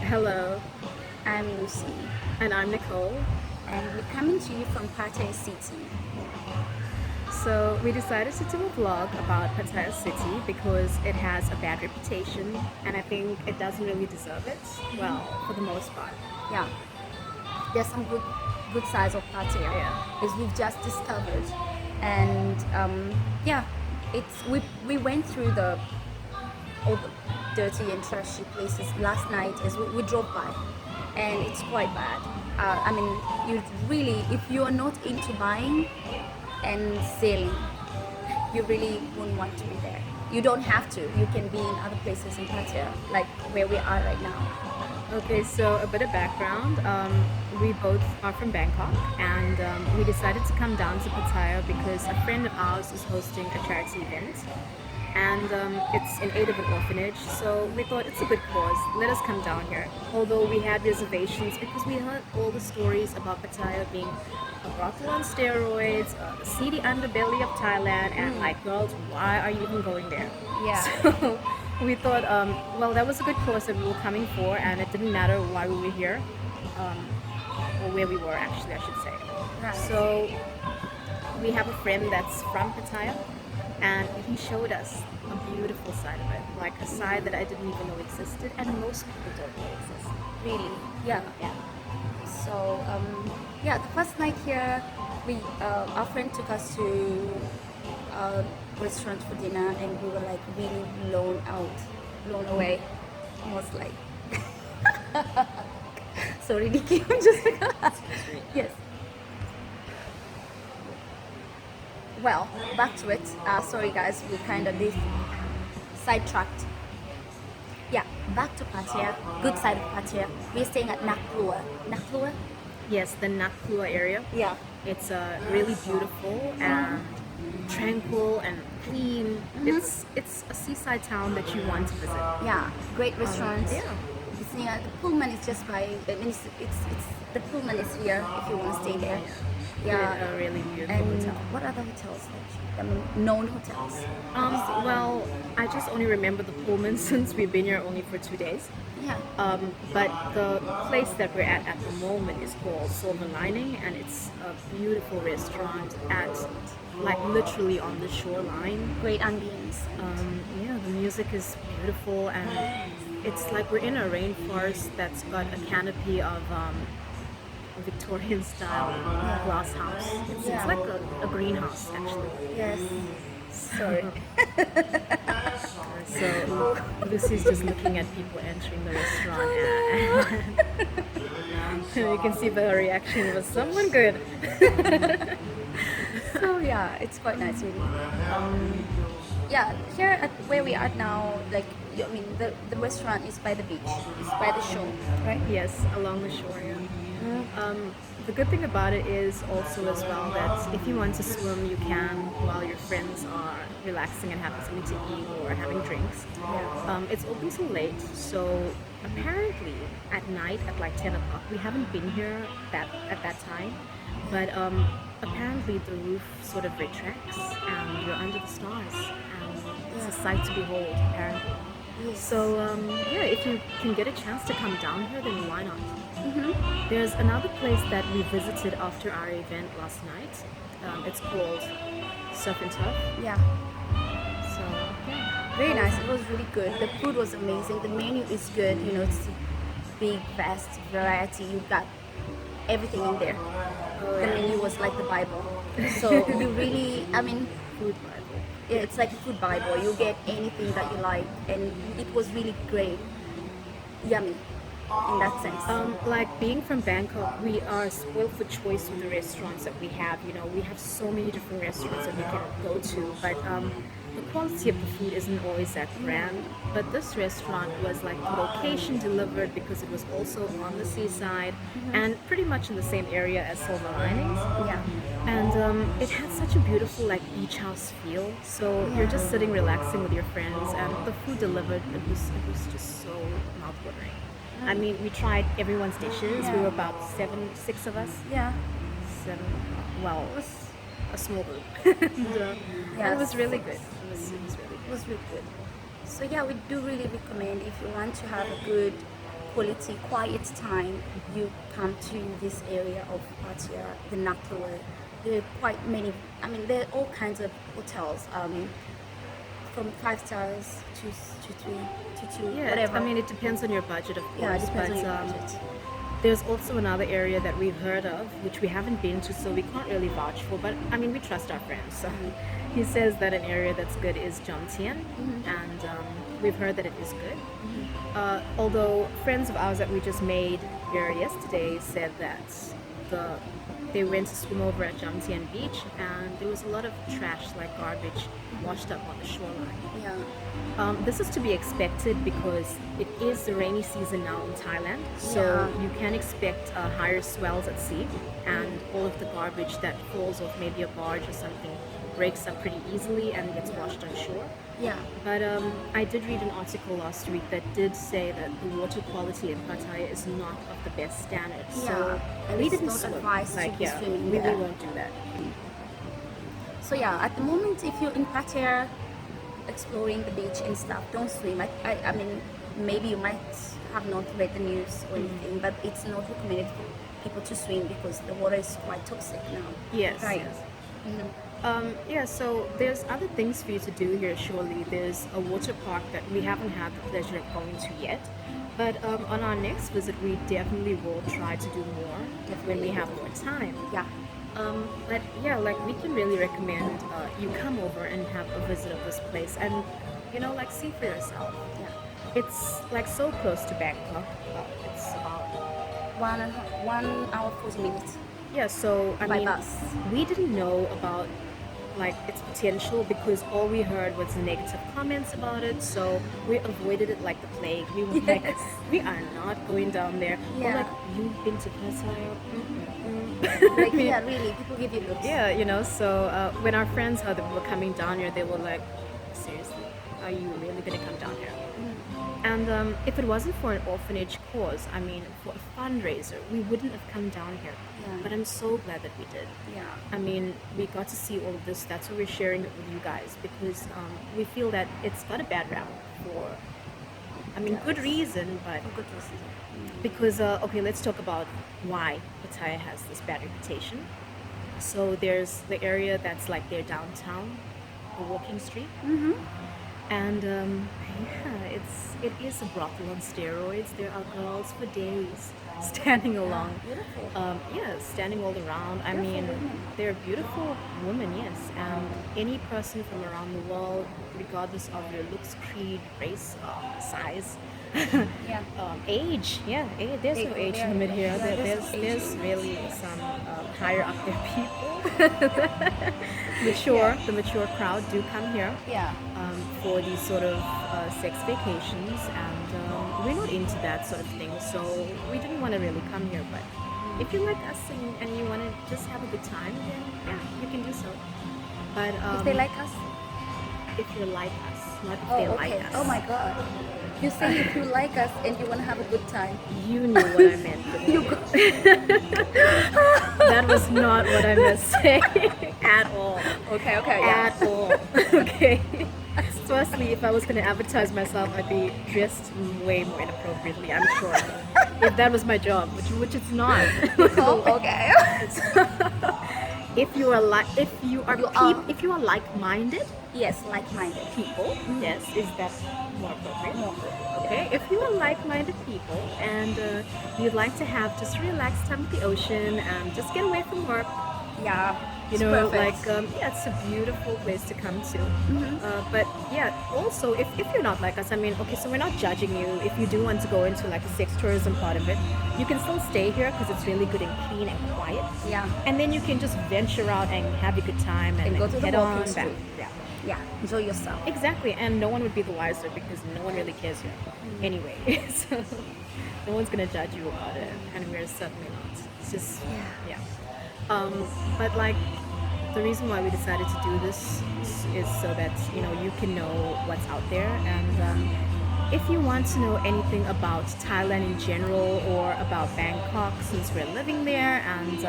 Hello, I'm Lucy, and I'm Nicole. and we're coming to you from Pattaya City. So, we decided to do a vlog about Pattaya City because it has a bad reputation and I think it doesn't really deserve it, well, for the most part. Yeah, there's some good sides of Pattaya, Yeah. as we've just discovered, and yeah, we went through the all the dirty and trashy places last night as we drove by, and it's quite bad. I mean, you really, if you are not into buying and selling, you really wouldn't want to be there. You don't have to. You can be in other places in Pattaya, like where we are right now. Okay, so a bit of background. We both are from Bangkok and we decided to come down to Pattaya because a friend of ours is hosting a charity event and it's in aid of an orphanage. So we thought it's a good cause. Let us come down here. Although we had reservations because we heard all the stories about Pattaya being a brothel on steroids, the seedy underbelly of Thailand, and like, girls, why are you even going there? Yeah. So we thought, well, that was a good cause that we were coming for, and it didn't matter why we were here, um, or where we were actually, I should say. Right. So we have a friend that's from Pattaya, and he showed us a beautiful side of it, like a side that I didn't even know existed, and most people don't know exists. Really? Yeah. Yeah. So yeah, the first night here, we our friend took us to a restaurant for dinner, and we were like really blown away. Almost like so ridiculous. Just yes. Well, back to it. Sorry guys, we kind of sidetracked. Yeah, back to Pattaya. Good side of Pattaya. We're staying at Naklua. Naklua? Yes, the Nat Klua area. Yeah. It's really beautiful and tranquil and clean. It's a seaside town that you want to visit. Yeah, great restaurants. Yeah. It's near the Pullman is just by. I mean, it's the Pullman is here if you want to stay there. Yeah, A really beautiful and hotel. what other hotels? I mean, known hotels. Well, I just only remember the Pullman since we've been here only for 2 days. Yeah. But the place that we're at the moment is called Silver Lining, and it's a beautiful restaurant at like literally on the shoreline. Great ambience. Yeah, the music is beautiful, and it's like we're in a rainforest that's got a canopy of Victorian style glass house. It's like a greenhouse actually. Yes. Sorry. So Lucy's just looking at people entering the restaurant, and you can see by her reaction, was someone good? So yeah, it's quite nice really. Yeah, here at where we are now, like I mean, the restaurant is by the beach. It's by the shore, right? Yes, along the shore. Yeah. The good thing about it is also as well that if you want to swim, you can while your friends are relaxing and having something to eat or having drinks. It's open till late, so apparently at night at like 10 o'clock, we haven't been here at that time, but apparently the roof sort of retracts and you're under the stars, and it's a sight to behold apparently. So yeah, if you can get a chance to come down here, then why not? There's another place that we visited after our event last night. It's called Surf and Turf. Yeah. So yeah, Very nice. It was really good. The food was amazing. The menu is good. You know, it's a big, vast variety. You got everything in there. The menu was like the Bible. So you really, I mean, food Bible. yeah, it's like a food Bible. You get anything that you like, and it was really great. Yummy, in that sense. Like being from Bangkok, we are spoiled for choice with the restaurants that we have. You know, we have so many different restaurants that we can go to, but the quality of the food isn't always that grand. But this restaurant was like location delivered because it was also on the seaside and pretty much in the same area as Silver Linings. Yeah. And it had such a beautiful like beach house feel. So you're just sitting relaxing with your friends, and the food delivered. It was just so mouthwatering. I mean, we tried everyone's dishes. We were about six of us. Yeah. Seven. Well, it was a small group. And it was really good. It was really It was really good. So yeah, we do really recommend if you want to have a good quality, quiet time, you come to this area of Pattaya, the Nakaway. There are quite many. I mean, there are all kinds of hotels, from 5 stars to three to two, Yeah, whatever. I mean, it depends on your budget, of Yeah, it course. depends But on your budget. there's also another area that we've heard of, which we haven't been to, so we can't really vouch for. But I mean, we trust our friends. So he says that an area that's good is Jomtien, and we've heard that it is good. Although friends of ours that we just made here yesterday said that the they went to swim over at Jomtien Beach, and there was a lot of trash, like garbage, washed up on the shoreline. Yeah. This is to be expected because it is the rainy season now in Thailand, so Yeah. you can expect higher swells at sea, and all of the garbage that falls off maybe a barge or something breaks up pretty easily and gets washed on shore. Yeah. But I did read an article last week that did say that the water quality in Pattaya is not of the best standard. So Yeah, and we it's didn't not swim. advised to Like, be yeah, swimming we there. won't do that. So yeah, at the moment, if you're in Pattaya, exploring the beach and stuff, don't swim. I mean, maybe you might have not read the news or anything, but it's not recommended for people to swim because the water is quite toxic now. Yes, Right. yes. Mhm. Yeah, so there's other things for you to do here, surely. There's a water park that we haven't had the pleasure of going to yet. But on our next visit, we definitely will try to do more when we have more time. Yeah. But yeah, like we can really recommend you come over and have a visit of this place and, like see for yourself. Yeah. It's like so close to Bangkok. It's about 1 hour 40 minutes Yeah, so I by mean, bus. we didn't know about like its potential because all we heard was negative comments about it. So we avoided it like the plague. We were like, Yes. we are not going down there. Or Yeah. like, you've been to Pattaya? Like, yeah, really, people give you looks. Yeah. So when our friends heard that we were coming down here, they were like, seriously, are you really gonna come down here? And if it wasn't for an orphanage cause, I mean, for a fundraiser, we wouldn't have come down here. Yeah. But I'm so glad that we did. Yeah. I mean, we got to see all of this. That's why we're sharing it with you guys because we feel that it's got a bad rap for, I mean, good reason, but For good reason. because, okay, let's talk about why Pattaya has this bad reputation. So there's the area that's like their downtown, the walking street. And yeah, it is a brothel on steroids. There are girls for days standing along. Beautiful. Yeah, standing all around. I mean, they're beautiful women, yes. And any person from around the world, regardless of your looks, creed, race, size, Yeah. age. Yeah, there's no age Yeah, limit here. yeah, There's really some higher up there people. The mature crowd do come here Yeah. for these sort of sex vacations, and we're not into that sort of thing, so we didn't want to really come here. But if you like us and you want to just have a good time, then yeah, you can do so. But If they like us. if you're like us, not if Oh, they okay. like us. Oh my God. You say if you like us and you want to have a good time. You knew what I meant. That was not what I meant to say at all. Okay. Yeah. At all. Okay. Firstly, if I was going to advertise myself, I'd be dressed way more inappropriately, I'm sure. If that was my job, which it's not. Oh, okay. If you are if you are like-minded Yes, like-minded. people, yes, is that more appropriate? Okay, if you are like-minded people and you'd like to have just a relaxed time at the ocean and just get away from work, Yeah. you it's know, perfect. like yeah, it's a beautiful place to come to. But yeah, also if you're not like us, I mean, okay, so we're not judging you. If you do want to go into like the sex tourism part of it, you can still stay here because it's really good and clean and quiet. Yeah. And then you can just venture out and have a good time and go to the head walking on back. street. Yeah. Yeah. Enjoy yourself. Exactly, and no one would be the wiser because no one really cares here anyway. So no one's gonna judge you about it, and we're certainly not. It's just yeah. But like the reason why we decided to do this is so that you can know what's out there, and if you want to know anything about Thailand in general or about Bangkok since we're living there, and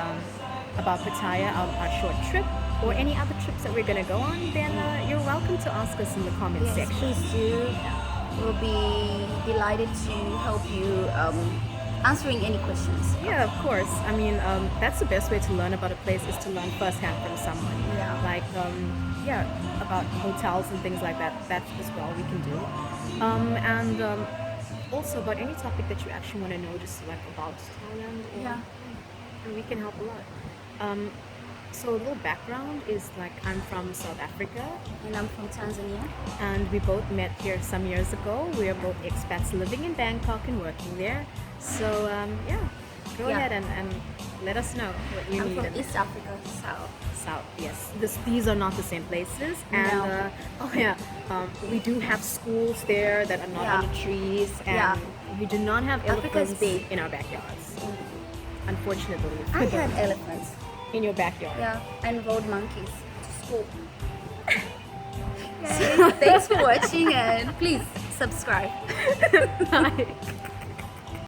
about Pattaya, our short trip, or any other trips that we're gonna go on, then you're welcome to ask us in the comment Yes, section. please do. We'll be delighted to help you answering any questions. Yeah, of course. I mean, that's the best way to learn about a place is to learn firsthand from someone. Yeah. Like, yeah, about hotels and things like that. That as well we can do. And also about any topic that you actually want to know, just like about Thailand. Or, Yeah. and we can help a lot. Um, so a little background is like I'm from South Africa, And I'm from Tanzania. and we both met here some years ago. We are both expats living in Bangkok and working there. So yeah, go Yeah. ahead and let us know what you I'm need. from and- East Africa, South. South, yes. These are not the same places. And No. oh yeah, we do have schools there that are not Yeah. under trees, and Yeah. we do not have Africa's elephants big. in our backyards. Unfortunately, I had elephants. in your backyard. Yeah, and rode monkeys to school. Yay. Thanks for watching and please subscribe. Bye.